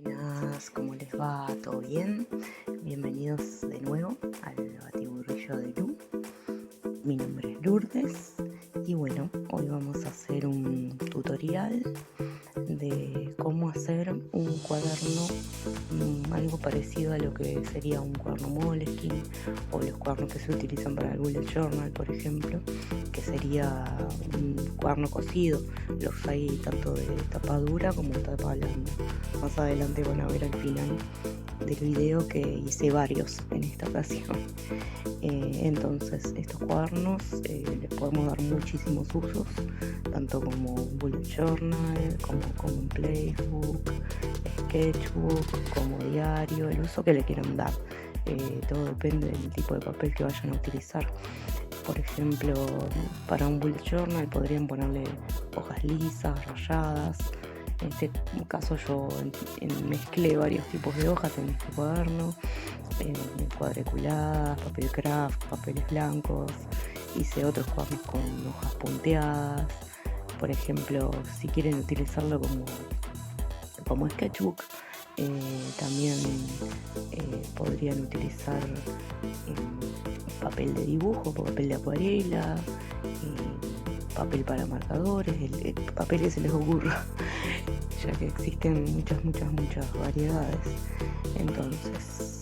Buenas, ¿cómo les va? ¿Todo bien? Bienvenidos de nuevo al batiburrillo de Lu. Mi nombre es Lourdes y bueno, hoy vamos a hacer un tutorial de cómo hacer un cuaderno algo parecido a lo que sería un cuaderno Moleskine o los cuadernos que se utilizan para el bullet journal, por ejemplo, que sería un cuaderno cosido. Los hay tanto de tapa dura como de tapa blanda. Más adelante van a ver al final del video que hice varios en esta ocasión. Entonces estos cuadernos les podemos dar muchísimos usos, tanto como bullet journal, como un playbook, sketchbook, como diario, el uso que le quieran dar. Todo depende del tipo de papel que vayan a utilizar. Por ejemplo, para un bullet journal podrían ponerle hojas lisas, rayadas. En este caso yo mezclé varios tipos de hojas en este cuaderno, cuadriculadas, papel craft, papeles blancos. Hice otros cuadernos con hojas punteadas. Por ejemplo, si quieren utilizarlo como sketchbook, también podrían utilizar papel de dibujo, papel de acuarela, papel para marcadores, el papel que se les ocurra, ya que existen muchas variedades. Entonces,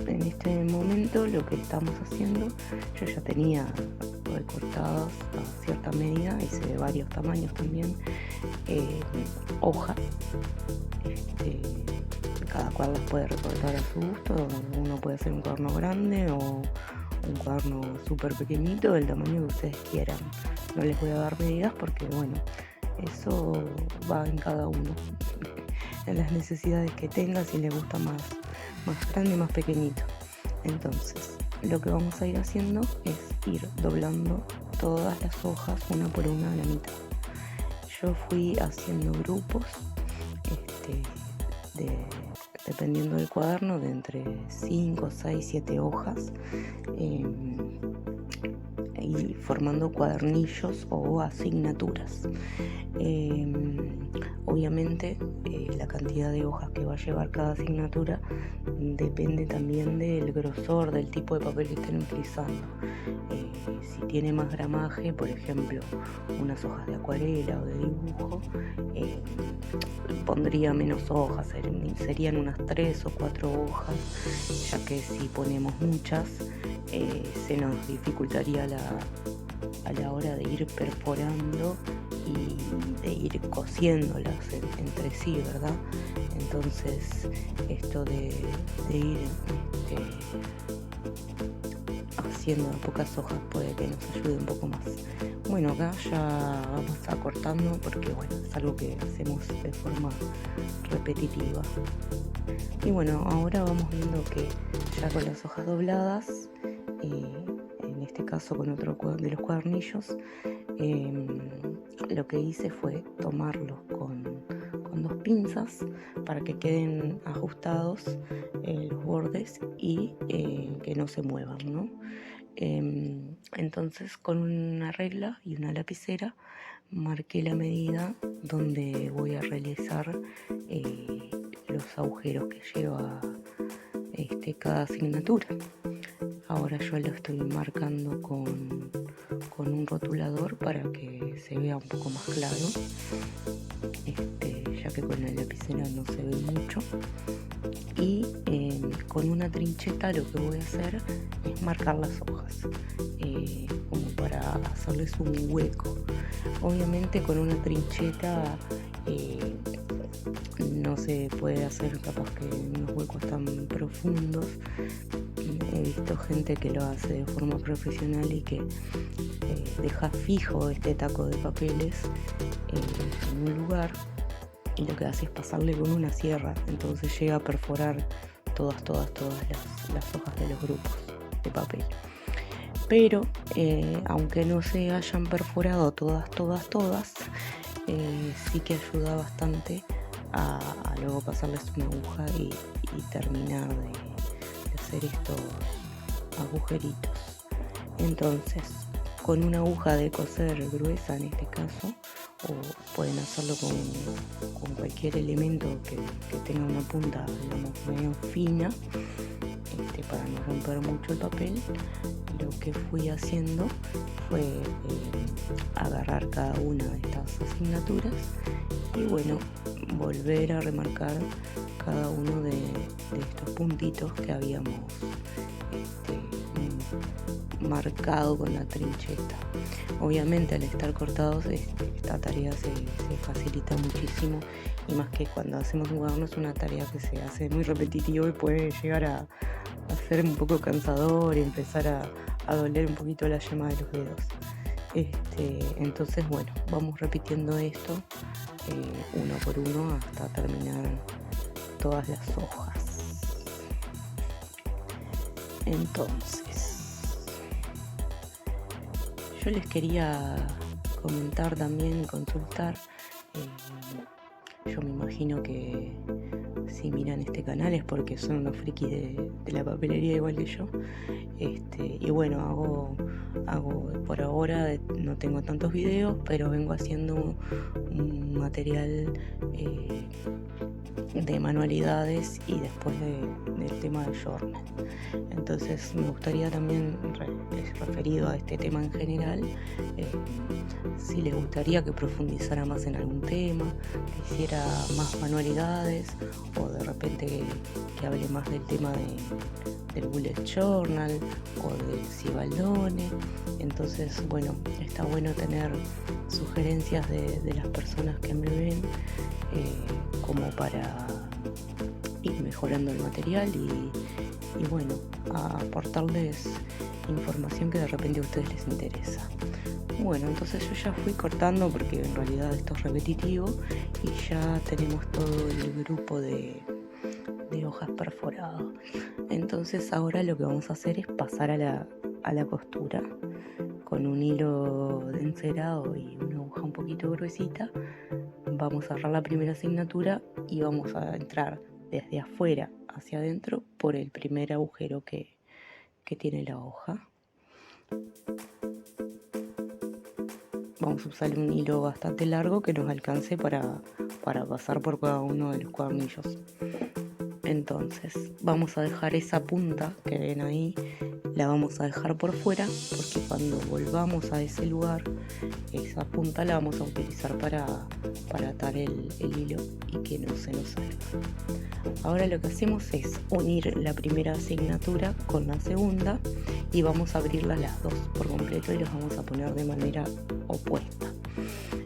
en este momento lo que estamos haciendo, yo ya tenía recortadas a cierta medida, hice de varios tamaños también, hojas. Cada cual las puede recortar a su gusto. Uno puede hacer un cuaderno grande o un cuaderno súper pequeñito, del tamaño que ustedes quieran. No les voy a dar medidas porque bueno, eso va en cada uno, en las necesidades que tenga, si les gusta más grande, más pequeñito. Entonces, lo que vamos a ir haciendo es ir doblando todas las hojas una por una a la mitad. Yo fui haciendo grupos, dependiendo del cuaderno, de entre 5, 6, 7 hojas, y formando cuadernillos o asignaturas. Obviamente la cantidad de hojas que va a llevar cada asignatura depende también del grosor, del tipo de papel que estén utilizando. Si tiene más gramaje, por ejemplo unas hojas de acuarela o de dibujo, pondría menos hojas, serían unas 3 o 4 hojas, ya que si ponemos muchas se nos dificultaría a la hora de ir perforando y de ir cosiéndolas entre sí, ¿verdad? Entonces esto de ir haciendo pocas hojas puede que nos ayude un poco más. Bueno, acá ya vamos a estar cortando porque bueno, es algo que hacemos de forma repetitiva. Y bueno, ahora vamos viendo que ya con las hojas dobladas, en este caso con otro de los cuadernillos, lo que hice fue tomarlos con 2 pinzas para que queden ajustados los bordes y que no se muevan, ¿no? Entonces, con una regla y una lapicera marqué la medida donde voy a realizar los agujeros que lleva cada asignatura. Ahora yo lo estoy marcando con un rotulador para que se vea un poco más claro, ya que con la lapicera no se ve mucho. Y con una trincheta lo que voy a hacer es marcar las hojas, como para hacerles un hueco. Obviamente con una trincheta no se puede hacer capaz que unos huecos tan profundos. He visto gente que lo hace de forma profesional y que deja fijo este taco de papeles en un lugar, y lo que hace es pasarle con una sierra, entonces llega a perforar todas las hojas de los grupos de papel. Pero aunque no se hayan perforado todas, sí que ayuda bastante a luego pasarles una aguja y terminar de hacer estos agujeritos. Entonces, con una aguja de coser gruesa en este caso, o pueden hacerlo con cualquier elemento que tenga una punta, digamos, medio fina, para no romper mucho el papel. Lo que fui haciendo fue agarrar cada una de estas asignaturas y bueno, volver a remarcar cada uno de estos puntitos que habíamos marcado con la trincheta. Obviamente al estar cortados esta tarea se facilita muchísimo, y más que cuando hacemos un cuaderno es una tarea que se hace muy repetitivo y puede llegar a ser un poco cansador y empezar a doler un poquito la yema de los dedos. Entonces bueno, vamos repitiendo esto uno por uno hasta terminar todas las hojas. Entonces, yo les quería comentar también, consultar, yo me imagino que si miran este canal es porque son unos frikis de la papelería igual que yo, y bueno, hago por ahora, no tengo tantos videos, pero vengo haciendo un material de manualidades y después del tema del journal. Entonces me gustaría también, referido a este tema en general, si les gustaría que profundizara más en algún tema, que hiciera más manualidades, o de repente que hable más del tema del bullet journal o del Sibaldone. Entonces bueno, está bueno tener sugerencias de las personas que me ven, como para ir mejorando el material y bueno, a aportarles información que de repente a ustedes les interesa. Bueno, entonces yo ya fui cortando porque en realidad esto es repetitivo y ya tenemos todo el grupo de hojas perforadas. Entonces ahora lo que vamos a hacer es pasar a la costura con un hilo de encerado y una aguja un poquito gruesita. Vamos a cerrar la primera asignatura y vamos a entrar desde afuera hacia adentro por el primer agujero que tiene la hoja. Vamos a usar un hilo bastante largo que nos alcance para pasar por cada uno de los cuadernillos. Entonces vamos a dejar esa punta que ven ahí, la vamos a dejar por fuera, porque cuando volvamos a ese lugar, esa punta la vamos a utilizar para atar el hilo y que no se nos salga. Ahora lo que hacemos es unir la primera asignatura con la segunda y vamos a abrirlas las dos por completo y los vamos a poner de manera opuesta.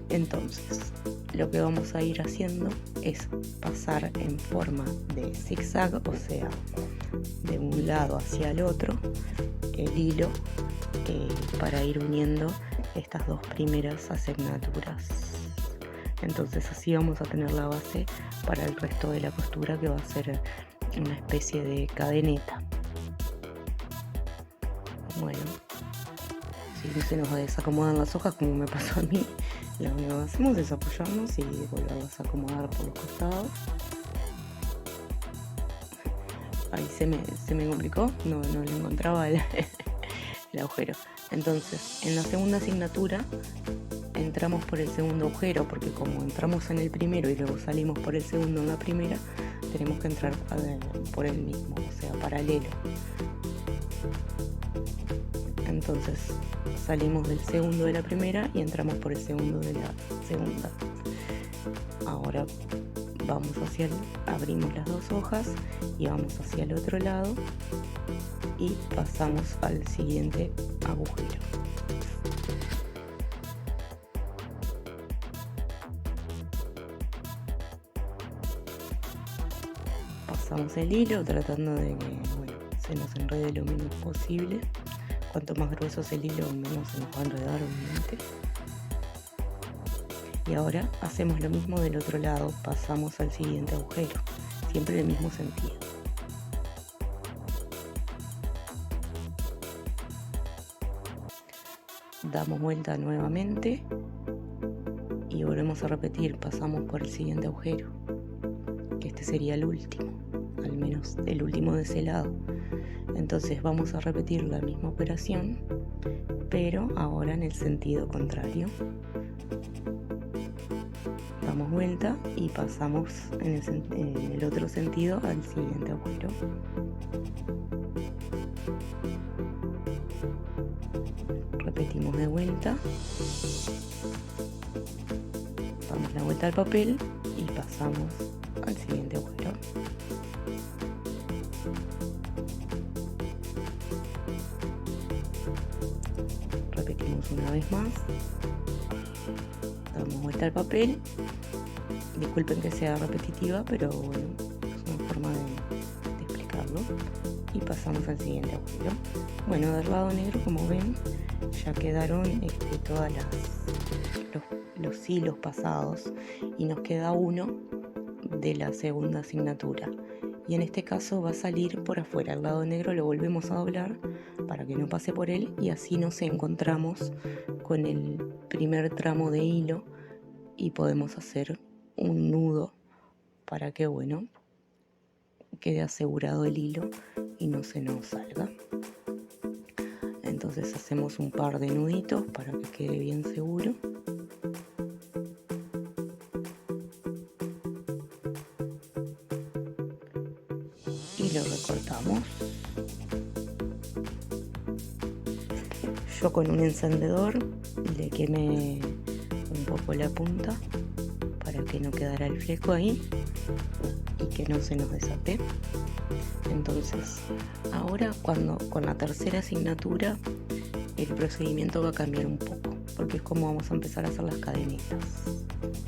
Entonces lo que vamos a ir haciendo es pasar en forma de zigzag, o sea, de un lado hacia el otro, el hilo para ir uniendo estas dos primeras asignaturas. Entonces así vamos a tener la base para el resto de la costura, que va a ser una especie de cadeneta. Bueno, si se nos desacomodan las hojas como me pasó a mí, lo único que hacemos es apoyarnos y volverlas a acomodar por los costados. Ahí se me complicó, no le encontraba el agujero. Entonces, en la segunda asignatura entramos por el segundo agujero, porque como entramos en el primero y luego salimos por el segundo en la primera, tenemos que entrar por el mismo, o sea, paralelo. Entonces salimos del segundo de la primera y entramos por el segundo de la segunda. Ahora abrimos las dos hojas y vamos hacia el otro lado y pasamos al siguiente agujero. Pasamos el hilo tratando de que se nos enrede lo menos posible. Cuanto más grueso es el hilo, menos se nos va a enredar, obviamente. Y ahora hacemos lo mismo del otro lado, pasamos al siguiente agujero, siempre en el mismo sentido. Damos vuelta nuevamente y volvemos a repetir, pasamos por el siguiente agujero, que este sería el último, al menos el último de ese lado. Entonces vamos a repetir la misma operación pero ahora en el sentido contrario. Damos vuelta y pasamos en el otro sentido al siguiente agujero. Repetimos de vuelta, damos la vuelta al papel y pasamos al siguiente agujero. Repetimos una vez más, damos vuelta al papel. Disculpen que sea repetitiva, pero bueno, es una forma de explicarlo. Y pasamos al siguiente agujero. Bueno, del lado negro, como ven, ya quedaron todos los hilos pasados y nos queda uno de la segunda asignatura. Y en este caso va a salir por afuera. El lado negro lo volvemos a doblar para que no pase por él y así nos encontramos con el primer tramo de hilo y podemos hacer un nudo para que, bueno, quede asegurado el hilo y no se nos salga. Entonces hacemos un par de nuditos para que quede bien seguro. Y lo recortamos. Yo con un encendedor le quemé un poco la punta para que no quedara el fleco ahí y que no se nos desate. Entonces, ahora con la tercera asignatura el procedimiento va a cambiar un poco, porque es como vamos a empezar a hacer las cadenitas.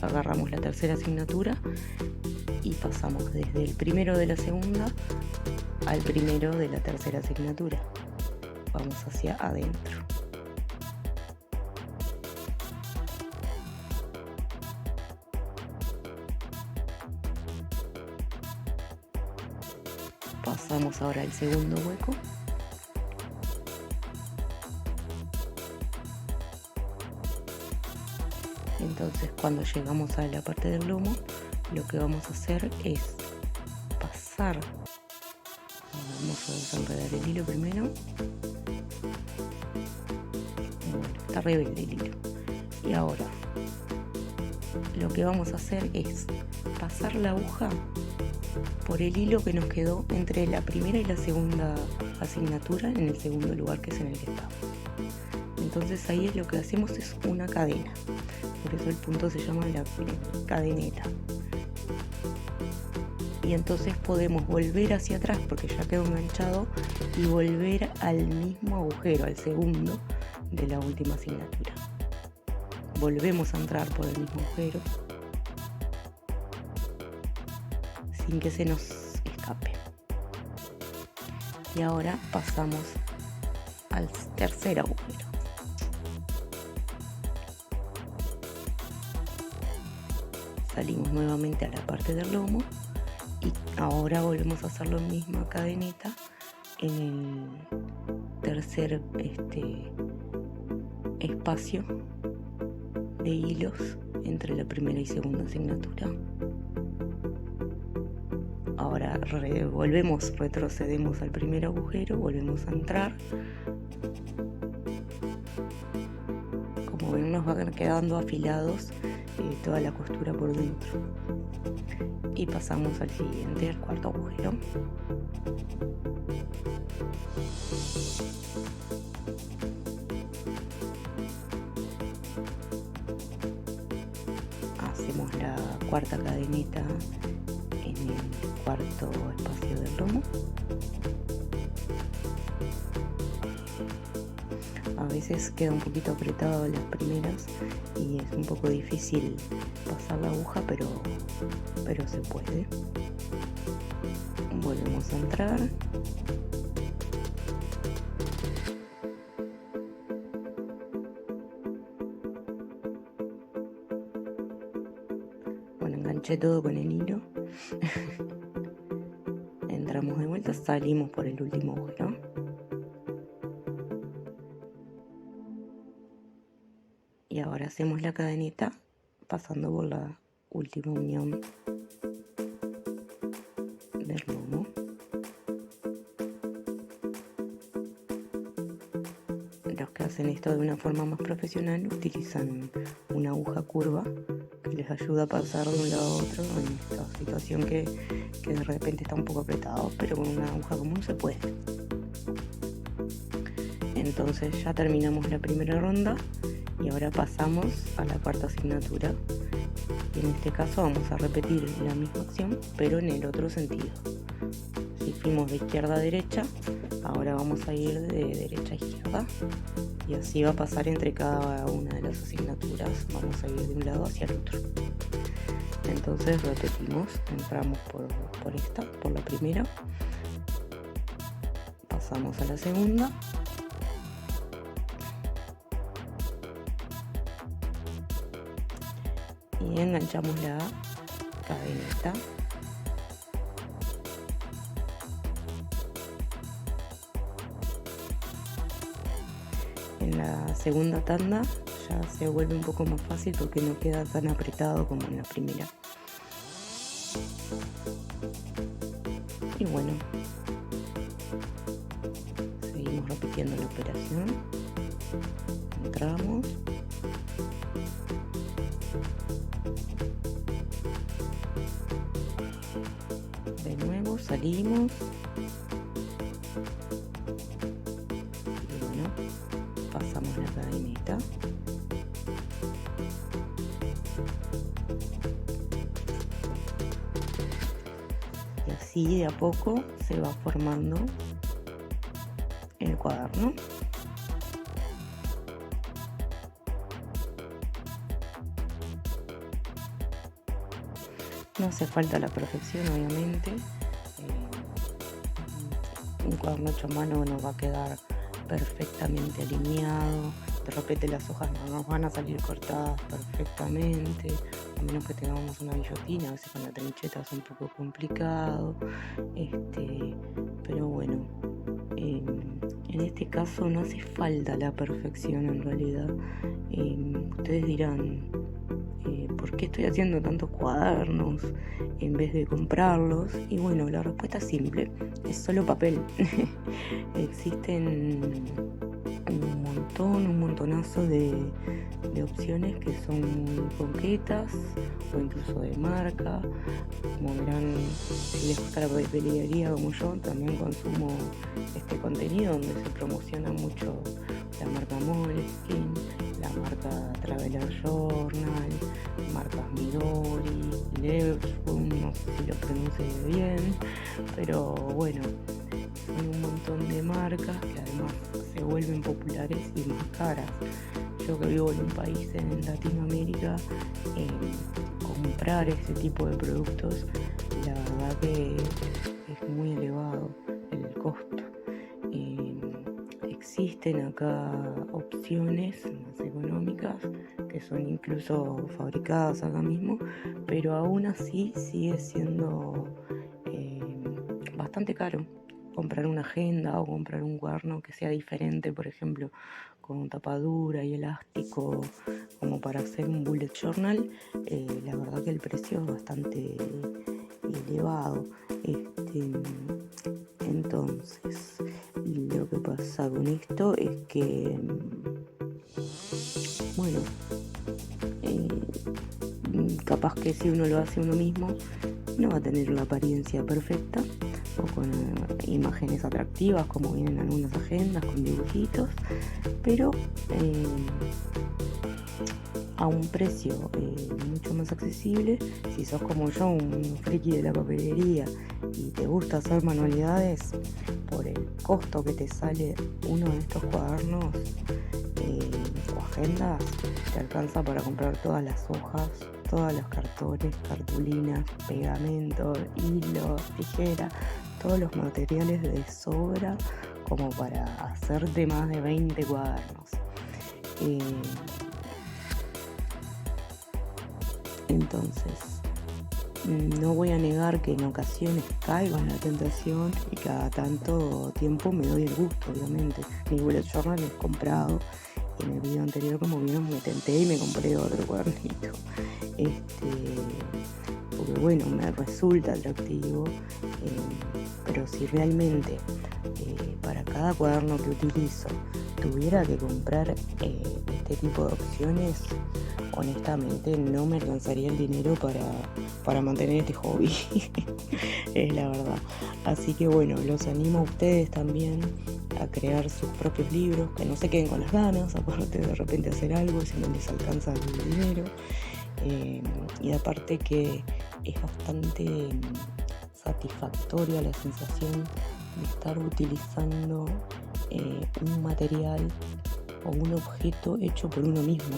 Agarramos la tercera asignatura y pasamos desde el primero de la segunda al primero de la tercera asignatura. Vamos hacia adentro. Pasamos ahora al segundo hueco. Entonces, cuando llegamos a la parte del lomo, lo que vamos a hacer es pasar. Vamos a desenredar el hilo primero. Bueno, está rebelde el hilo. Y ahora, lo que vamos a hacer es pasar la aguja por el hilo que nos quedó entre la primera y la segunda asignatura en el segundo lugar, que es en el que estamos. Entonces ahí lo que hacemos es una cadena, por eso el punto se llama la cadeneta. Y entonces podemos volver hacia atrás porque ya quedó enganchado y volver al mismo agujero, al segundo de la última asignatura. Volvemos a entrar por el mismo agujero sin que se nos escape. Y ahora pasamos al tercer agujero. Salimos nuevamente a la parte del lomo y ahora volvemos a hacer la misma cadeneta en el tercer espacio de hilos entre la primera y segunda asignatura. Ahora retrocedemos al primer agujero, volvemos a entrar. Como ven, nos van quedando afilados toda la costura por dentro. Y pasamos al siguiente, al cuarto agujero. Hacemos la cuarta cadeneta en el cuarto espacio del lomo. A veces queda un poquito apretado las primeras y es un poco difícil pasar la aguja, pero se puede. Volvemos a entrar. Bueno, enganché todo con el hilo. Entramos de vuelta, salimos por el último agujero. Y ahora hacemos la cadeneta pasando por la última unión del lomo. hacen esto de una forma más profesional utilizan una aguja curva que les ayuda a pasar de un lado a otro en esta situación que de repente está un poco apretado, pero con una aguja común se puede. Entonces ya terminamos la primera ronda y ahora pasamos a la cuarta asignatura. Y en este caso vamos a repetir la misma acción, pero en el otro sentido. Si fuimos de izquierda a derecha, ahora vamos a ir de derecha a izquierda. Y así va a pasar entre cada una de las asignaturas. Vamos a ir de un lado hacia el otro. Entonces repetimos, entramos por la primera. Pasamos a la segunda. Y enganchamos la cadeneta. En la segunda tanda ya se vuelve un poco más fácil porque no queda tan apretado como en la primera. Y bueno, seguimos repitiendo la operación. Entramos. De nuevo salimos. Y bueno, pasamos la cadeneta. Y así de a poco se va formando el cuaderno. No hace falta la perfección, obviamente. Un cuaderno hecho a mano no va a quedar perfectamente alineado. De repente las hojas no nos van a salir cortadas perfectamente, a menos que tengamos una guillotina. A veces con la trincheta es un poco complicado. Pero bueno, en este caso no hace falta la perfección en realidad. Ustedes dirán, ¿por qué estoy haciendo tantos cuadernos en vez de comprarlos? Y bueno, la respuesta es simple, es solo papel. Existen un montonazo de opciones que son muy concretas o incluso de marca. Como verán, si les gusta la papelería como yo, también consumo este contenido donde se promociona mucho la marca Moleskine, la marca Traveler Journal, marcas Midori, Levspoon, no sé si lo pronuncie bien, pero bueno, hay un montón de marcas que además se vuelven populares y más caras. Yo que vivo en un país en Latinoamérica, comprar ese tipo de productos, la verdad que es muy elevado el costo. Existen acá opciones más económicas que son incluso fabricadas acá mismo, pero aún así sigue siendo bastante caro comprar una agenda o comprar un cuaderno que sea diferente, por ejemplo, con tapadura y elástico, como para hacer un bullet journal. La verdad que el precio es bastante elevado. Entonces, lo que pasa con esto es que, bueno, capaz que si uno lo hace uno mismo, no va a tener la apariencia perfecta o con imágenes atractivas como vienen algunas agendas con dibujitos, pero a un precio mucho más accesible. Si sos como yo, un friki de la papelería y te gusta hacer manualidades, por el costo que te sale uno de estos cuadernos o agendas, te alcanza para comprar todas las hojas, todos los cartones, cartulinas, pegamento, hilo, tijera, todos los materiales de sobra como para hacerte más de 20 cuadernos. Entonces, no voy a negar que en ocasiones caigo en la tentación y cada tanto tiempo me doy el gusto, obviamente. Mi bullet journal es comprado. En el video anterior, como vieron, me tenté y me compré otro cuadernito. Porque bueno, me resulta atractivo. Pero si realmente para cada cuaderno que utilizo tuviera que comprar este tipo de opciones, honestamente no me alcanzaría el dinero para mantener este hobby, es la verdad. Así que bueno, los animo a ustedes también a crear sus propios libros, que no se queden con las ganas, aparte de repente hacer algo si no les alcanza el dinero. Y aparte que es bastante satisfactoria la sensación de estar utilizando un material o un objeto hecho por uno mismo.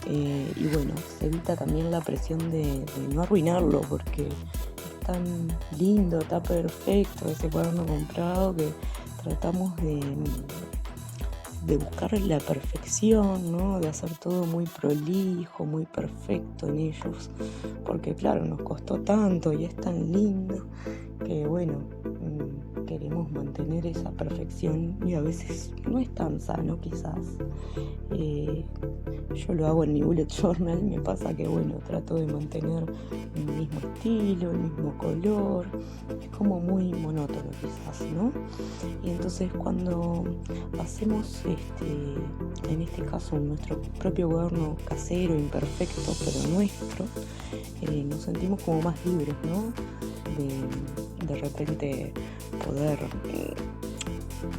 Y bueno, se evita también la presión de no arruinarlo, porque es tan lindo, está perfecto ese cuaderno comprado que tratamos de buscar la perfección, ¿no? De hacer todo muy prolijo, muy perfecto en ellos, porque claro, nos costó tanto y es tan lindo que bueno, queremos mantener esa perfección y a veces no es tan sano quizás. Yo lo hago en mi bullet journal, me pasa que bueno, trato de mantener el mismo estilo, el mismo color, es como muy monótono quizás, ¿no? Y entonces cuando hacemos en este caso nuestro propio cuaderno casero, imperfecto, pero nuestro, nos sentimos como más libres, ¿no? De repente poder,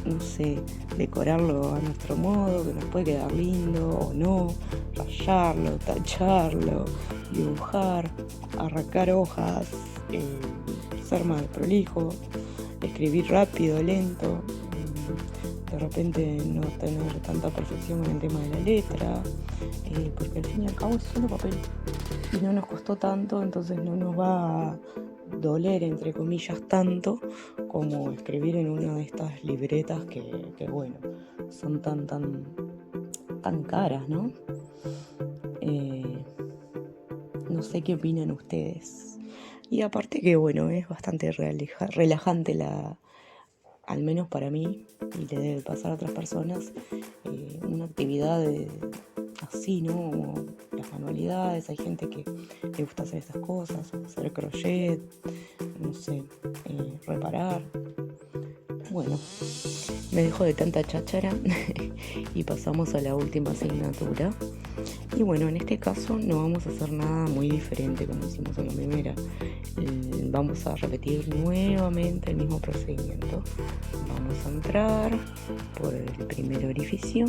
no sé, decorarlo a nuestro modo, que nos puede quedar lindo o no, rayarlo, tacharlo, dibujar, arrancar hojas, ser más prolijo, escribir rápido, lento, de repente no tener tanta perfección en el tema de la letra, porque al fin y al cabo es solo papel y no nos costó tanto, entonces no nos va a doler, entre comillas, tanto como escribir en una de estas libretas que bueno, son tan caras, ¿no? No sé qué opinan ustedes. Y aparte que bueno, es bastante relajante al menos para mí, y le debe pasar a otras personas, una actividad así, ¿no? Como las manualidades, hay gente que le gusta hacer estas cosas, hacer crochet, no sé, reparar. Bueno, me dejo de tanta cháchara y pasamos a la última asignatura. Y bueno, en este caso no vamos a hacer nada muy diferente como hicimos en la primera. Vamos a repetir nuevamente el mismo procedimiento. Vamos a entrar por el primer orificio,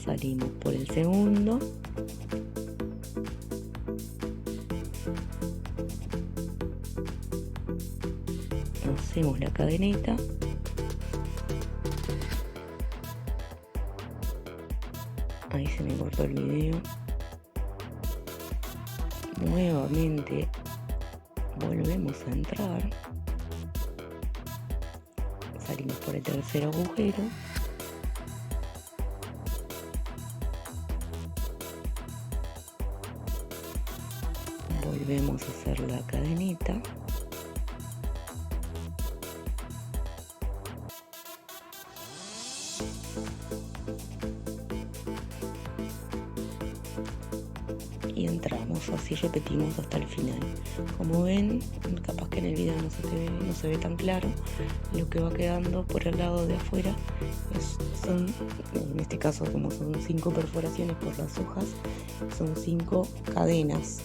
salimos por el segundo, hacemos la cadeneta, ahí se me cortó el video, nuevamente volvemos a entrar, salimos por el tercer agujero, volvemos a hacer la cadeneta, y entramos, así repetimos hasta el final. Como ven, capaz que en el video no se ve tan claro, lo que va quedando por el lado de afuera son, en este caso como son 5 perforaciones por las hojas, son 5 cadenas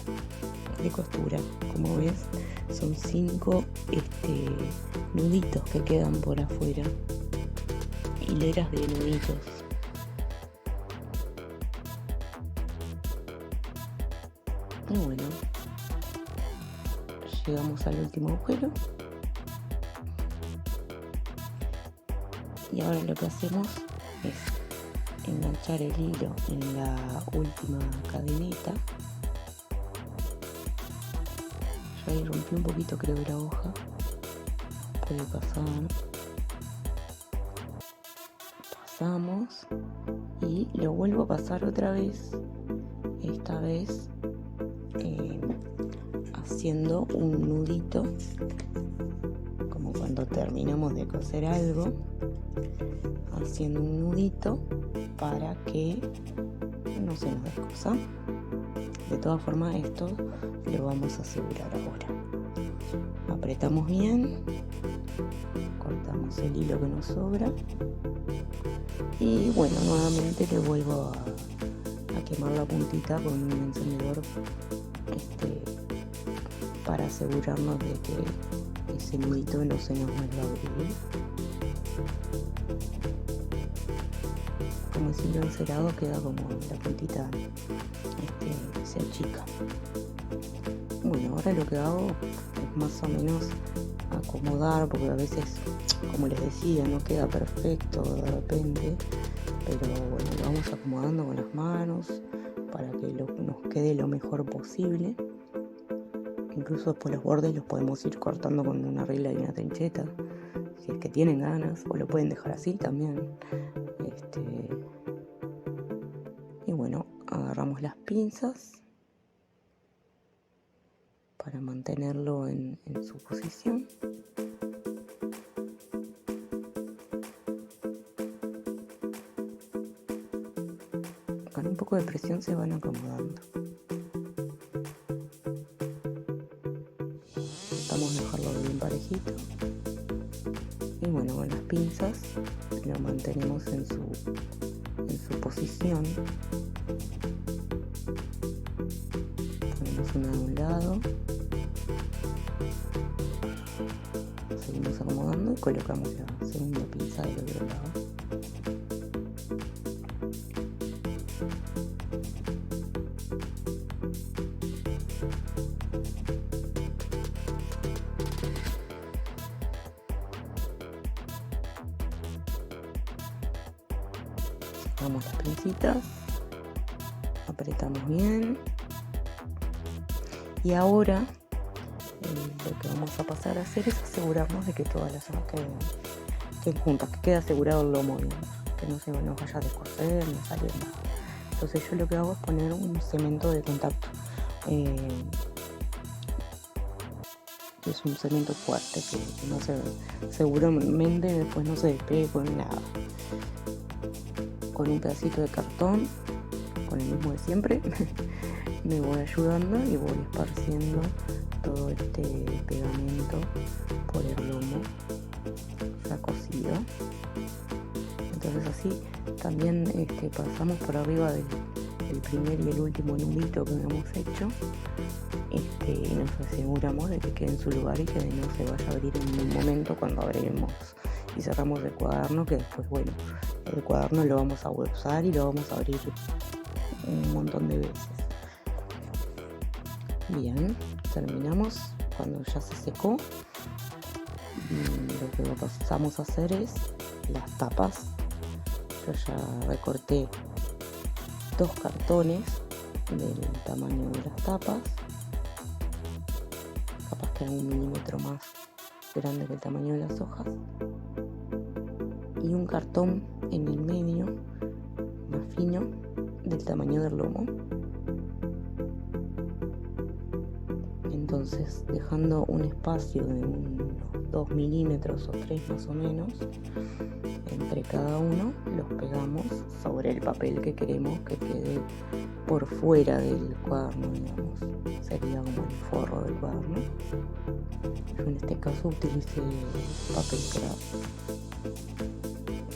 de costura. Como ves, son 5 nuditos que quedan por afuera, hileras de nuditos. Y bueno, llegamos al último agujero y ahora lo que hacemos es enganchar el hilo en la última cadenita. Yo ahí rompí un poquito, creo, la hoja, puede pasar. Pasamos y lo vuelvo a pasar otra vez, esta vez haciendo un nudito, como cuando terminamos de coser algo, haciendo un nudito para que no se nos descosa. De todas formas, esto lo vamos a asegurar ahora. Apretamos bien, cortamos el hilo que nos sobra Y bueno, nuevamente le vuelvo a quemar la puntita con un encendedor para asegurarnos de que ese nudito no se nos vuelva a abrir. Como si lo encerado queda como la puntita se achica. Bueno, ahora lo que hago es más o menos acomodar, porque a veces, como les decía, no queda perfecto de repente, pero bueno, lo vamos acomodando con las manos para que nos quede lo mejor posible. Incluso después los bordes los podemos ir cortando con una regla y una trincheta, si es que tienen ganas, o lo pueden dejar así también. Y bueno, agarramos las pinzas para mantenerlo en su posición. Con un poco de presión se van acomodando. Tratamos de dejarlo bien parejito. Y bueno, con las pinzas lo mantenemos en su posición. Ponemos una de un lado. Seguimos acomodando y colocamos la segunda pinza del otro lado. Sacamos las pincitas, apretamos bien y ahora lo que vamos a pasar a hacer es asegurarnos de que todas las hojas queden juntas, que quede asegurado el lomo bien, que no se nos vaya a descoser ni salir nada. Entonces yo lo que hago es poner un cemento de contacto. Es un cemento fuerte que no seguramente después no se despegue con nada. Con un pedacito de cartón, con el mismo de siempre, me voy ayudando y voy esparciendo todo este pegamento por el lomo ya cosido. Entonces así también pasamos por arriba del primer y el último nudito que hemos hecho, y nos aseguramos de que quede en su lugar y que no se vaya a abrir en un momento cuando abriremos y cerramos el cuaderno, que después, bueno, el cuaderno lo vamos a usar y lo vamos a abrir un montón de veces. Bien, terminamos. Cuando ya se secó, lo que pasamos a hacer es las tapas. Yo ya recorté 2 cartones del tamaño de las tapas, capaz que 1 milímetro más grande que el tamaño de las hojas, y un cartón en el medio más fino del tamaño del lomo. Entonces, dejando un espacio de unos 2 milímetros o 3 más o menos entre cada uno, los pegamos sobre el papel que queremos que quede por fuera del cuaderno, digamos. Sería como el forro del cuaderno. Yo en este caso utilicé papel craft.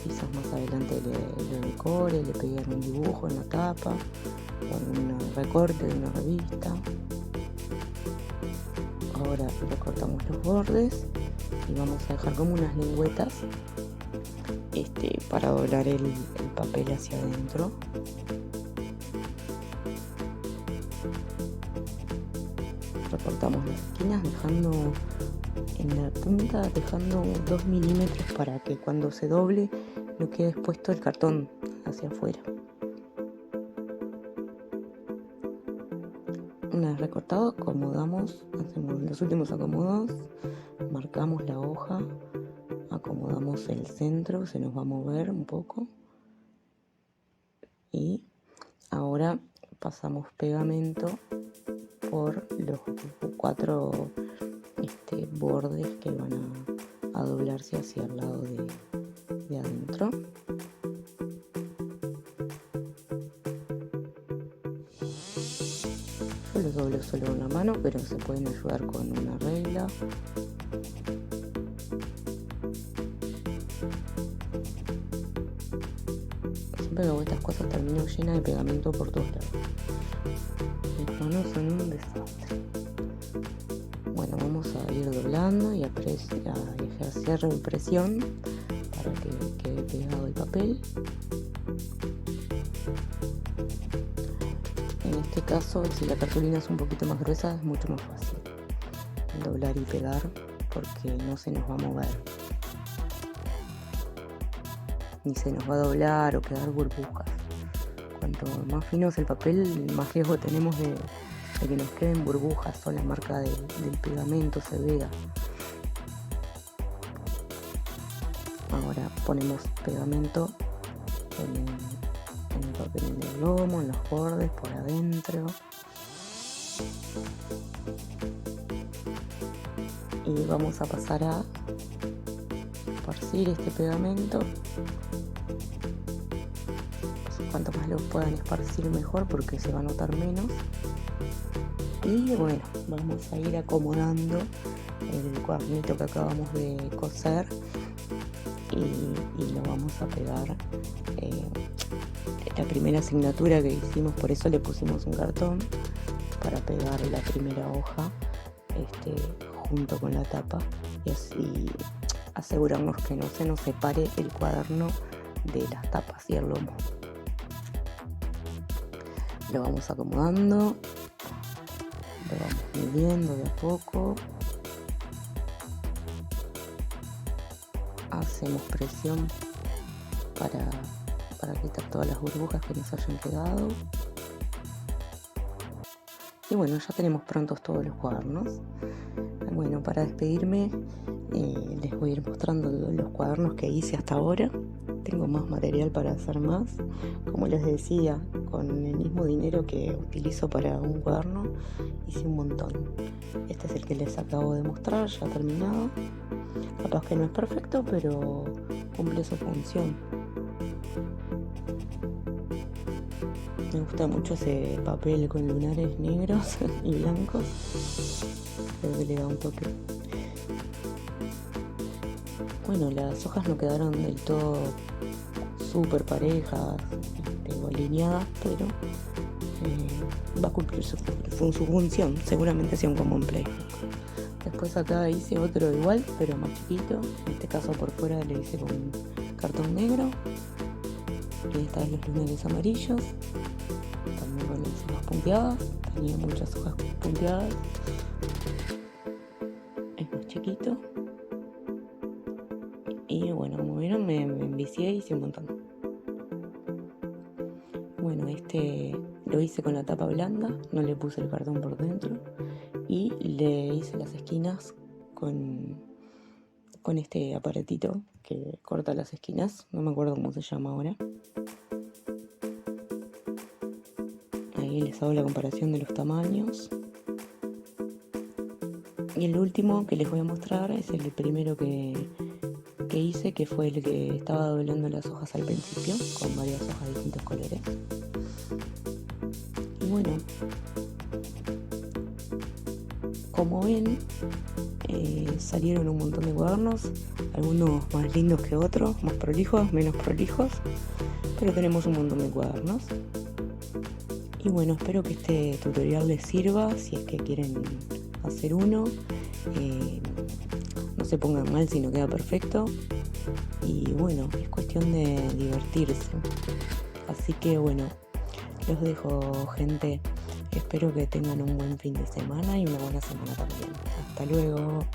Quizás más adelante le decore, le pegué un dibujo en la tapa, con un recorte de una revista. Ahora recortamos los bordes y vamos a dejar como unas lengüetas para doblar el papel hacia adentro. Recortamos las esquinas dejando en la punta 2 milímetros para que cuando se doble no quede expuesto el cartón hacia afuera. Una vez recortado, acomodamos, hacemos los últimos acomodos, marcamos la hoja, acomodamos el centro, se nos va a mover un poco y ahora pasamos pegamento por los 4 bordes que van a doblarse hacia el lado de adentro. Yo los doblo solo con la mano, pero se pueden ayudar con una regla. siempre que hago estas cosas termino llena de pegamento por todos lados. Mis manos son un desastre. Bueno, vamos a ir doblando y a ejercer presión para que quede pegado el papel. En este caso, si la cartulina es un poquito más gruesa, es mucho más fácil doblar y pegar porque no se nos va a mover, ni se nos va a doblar o quedar burbujas. Cuanto más fino es el papel, más riesgo tenemos de que nos queden burbujas o la marca del pegamento se vea. Ahora ponemos pegamento en el papel, en el lomo, en los bordes, por adentro. Y vamos a pasar a esparcir este pegamento. Cuanto más lo puedan esparcir mejor porque se va a notar menos. Y bueno, vamos a ir acomodando el cuadernito que acabamos de coser y lo vamos a pegar. La primera asignatura que hicimos, por eso le pusimos un cartón para pegar la primera hoja junto con la tapa y así asegurarnos que no se nos separe el cuaderno de las tapas y el lomo. Lo vamos acomodando, lo vamos midiendo de a poco, hacemos presión para quitar todas las burbujas que nos hayan quedado. Y bueno, ya tenemos prontos todos los cuadernos. Bueno, para despedirme les voy a ir mostrando los cuadernos que hice hasta ahora. Tengo más material para hacer más. Como les decía, con el mismo dinero que utilizo para un cuaderno, hice un montón. Este es el que les acabo de mostrar, ya terminado. Capaz que no es perfecto, pero cumple su función. Me gusta mucho ese papel con lunares negros y blancos. Creo que le da un toque. Bueno, las hojas no quedaron del todo súper parejas o alineadas, pero va a cumplir su función. Seguramente sea un common play. Después acá hice otro igual, pero más chiquito. En este caso por fuera le hice con cartón negro. Y esta vez los lunares amarillos. También con las hojas punteadas. Tenía muchas hojas punteadas. Es más chiquito. Y bueno, como vieron, me envicié y hice un montón. Bueno, lo hice con la tapa blanda, no le puse el cartón por dentro. Y le hice las esquinas con este aparatito que corta las esquinas. No me acuerdo cómo se llama ahora. Ahí les hago la comparación de los tamaños. Y el último que les voy a mostrar es el primero que hice, que fue el que estaba doblando las hojas al principio, con varias hojas de distintos colores. Y bueno, como ven, salieron un montón de cuadernos, algunos más lindos que otros, más prolijos, menos prolijos, pero tenemos un montón de cuadernos. Y bueno, espero que este tutorial les sirva si es que quieren hacer uno. No se pongan mal si no queda perfecto. Y bueno, es cuestión de divertirse. Así que bueno, los dejo, gente. Espero que tengan un buen fin de semana y una buena semana también. Hasta luego.